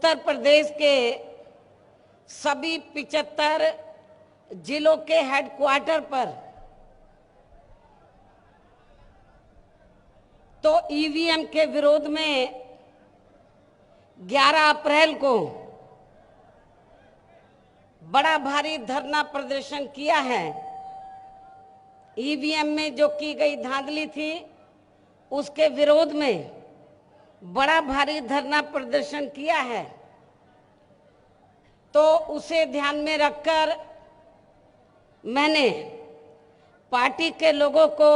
उत्तर प्रदेश के सभी 75 जिलों के हेडक्वार्टर पर तो ईवीएम के विरोध में 11 अप्रैल को बड़ा भारी धरना प्रदर्शन किया है। ईवीएम में जो की गई धांधली थी उसके विरोध में बड़ा भारी धरना प्रदर्शन किया है। तो उसे ध्यान में रखकर मैंने पार्टी के लोगों को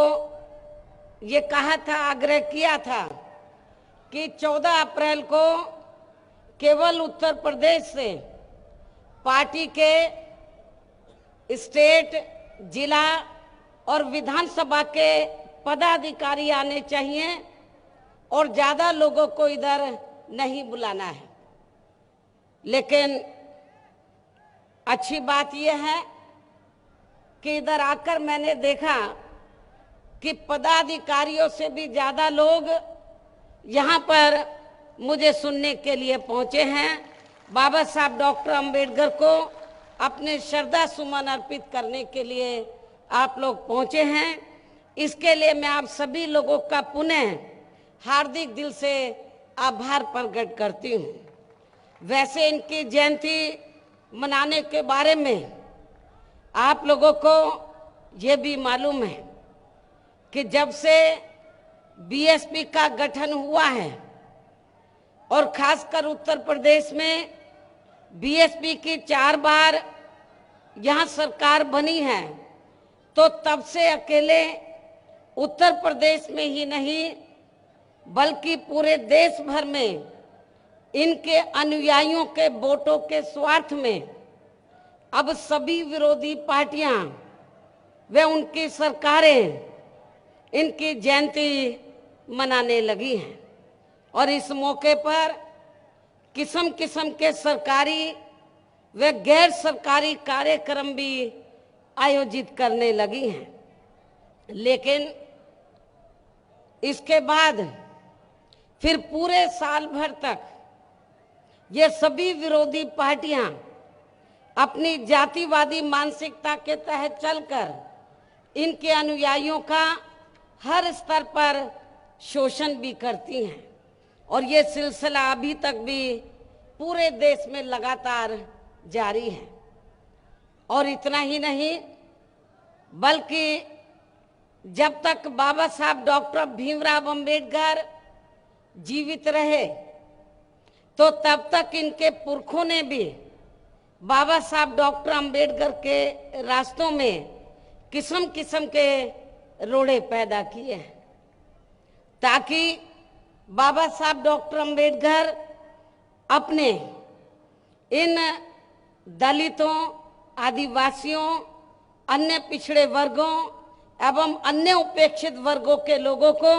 ये कहा था, आग्रह किया था कि 14 अप्रैल को केवल उत्तर प्रदेश से पार्टी के स्टेट, जिला और विधानसभा के पदाधिकारी आने चाहिए और ज़्यादा लोगों को इधर नहीं बुलाना है। लेकिन अच्छी बात यह है कि इधर आकर मैंने देखा कि पदाधिकारियों से भी ज़्यादा लोग यहाँ पर मुझे सुनने के लिए पहुँचे हैं। बाबा साहब डॉक्टर अंबेडकर को अपने श्रद्धा सुमन अर्पित करने के लिए आप लोग पहुँचे हैं। इसके लिए मैं आप सभी लोगों का पुनः हार्दिक दिल से आभार प्रकट करती हूँ। वैसे इनकी जयंती मनाने के बारे में आप लोगों को ये भी मालूम है कि जब से बीएसपी का गठन हुआ है और खासकर उत्तर प्रदेश में बीएसपी की 4 बार यहाँ सरकार बनी है, तो तब से अकेले उत्तर प्रदेश में ही नहीं बल्कि पूरे देश भर में इनके अनुयायियों के वोटों के स्वार्थ में अब सभी विरोधी पार्टियां वे उनकी सरकारें इनकी जयंती मनाने लगी हैं। और इस मौके पर किस्म किस्म के सरकारी व गैर सरकारी कार्यक्रम भी आयोजित करने लगी हैं। लेकिन इसके बाद फिर पूरे साल भर तक ये सभी विरोधी पार्टियां अपनी जातिवादी मानसिकता के तहत चलकर इनके अनुयायियों का हर स्तर पर शोषण भी करती हैं और ये सिलसिला अभी तक भी पूरे देश में लगातार जारी है। और इतना ही नहीं बल्कि जब तक बाबा साहब डॉक्टर भीमराव अंबेडकर जीवित रहे तो तब तक इनके पुरखों ने भी बाबा साहब डॉक्टर अंबेडकर के रास्तों में किस्म किस्म के रोड़े पैदा किए हैं ताकि बाबा साहब डॉक्टर अंबेडकर अपने इन दलितों, आदिवासियों, अन्य पिछड़े वर्गों एवं अन्य उपेक्षित वर्गों के लोगों को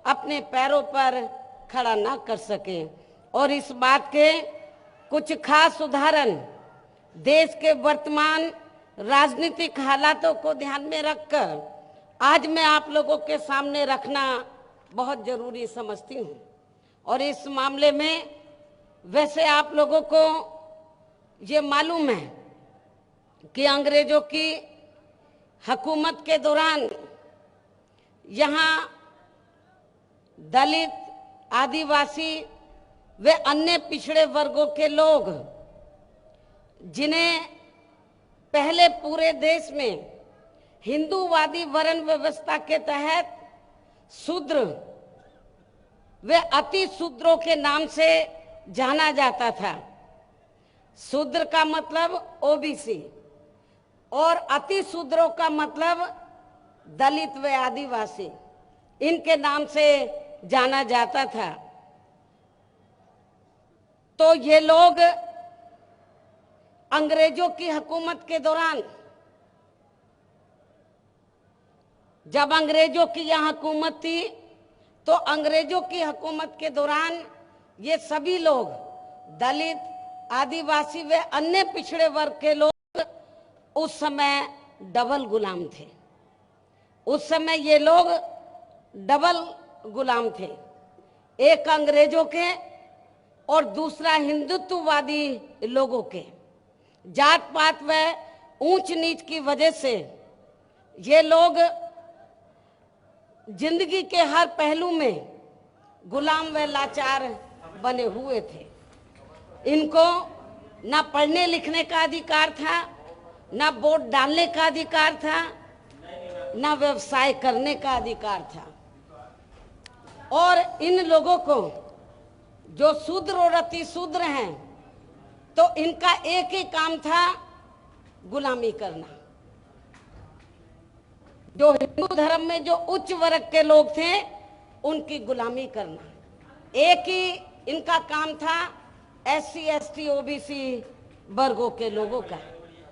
अपने पैरों पर खड़ा ना कर सके। और इस बात के कुछ खास उदाहरण देश के वर्तमान राजनीतिक हालातों को ध्यान में रखकर आज मैं आप लोगों के सामने रखना बहुत जरूरी समझती हूँ। और इस मामले में वैसे आप लोगों को ये मालूम है कि अंग्रेजों की हुकूमत के दौरान यहाँ दलित, आदिवासी व अन्य पिछड़े वर्गों के लोग जिन्हें पहले पूरे देश में हिंदूवादी वर्ण व्यवस्था के तहत शूद्र व अति शूद्रों के नाम से जाना जाता था। शूद्र का मतलब ओबीसी और अति शूद्रों का मतलब दलित व आदिवासी, इनके नाम से जाना जाता था। तो ये लोग अंग्रेजों की हुकूमत के दौरान, जब अंग्रेजों की यहाँ हुकूमत थी तो अंग्रेजों की हुकूमत के दौरान ये सभी लोग दलित, आदिवासी व अन्य पिछड़े वर्ग के लोग उस समय डबल गुलाम थे। उस समय ये लोग डबल गुलाम थे, एक अंग्रेजों के और दूसरा हिंदुत्ववादी लोगों के। जात पात व ऊंच नीच की वजह से ये लोग जिंदगी के हर पहलू में गुलाम व लाचार बने हुए थे। इनको ना पढ़ने लिखने का अधिकार था, ना वोट डालने का अधिकार था, ना व्यवसाय करने का अधिकार था। और इन लोगों को जो शूद्र और अति शूद्र हैं, तो इनका एक ही काम था, गुलामी करना। जो हिंदू धर्म में जो उच्च वर्ग के लोग थे, उनकी गुलामी करना एक ही इनका काम था, SC ST OBC वर्गों के लोगों का।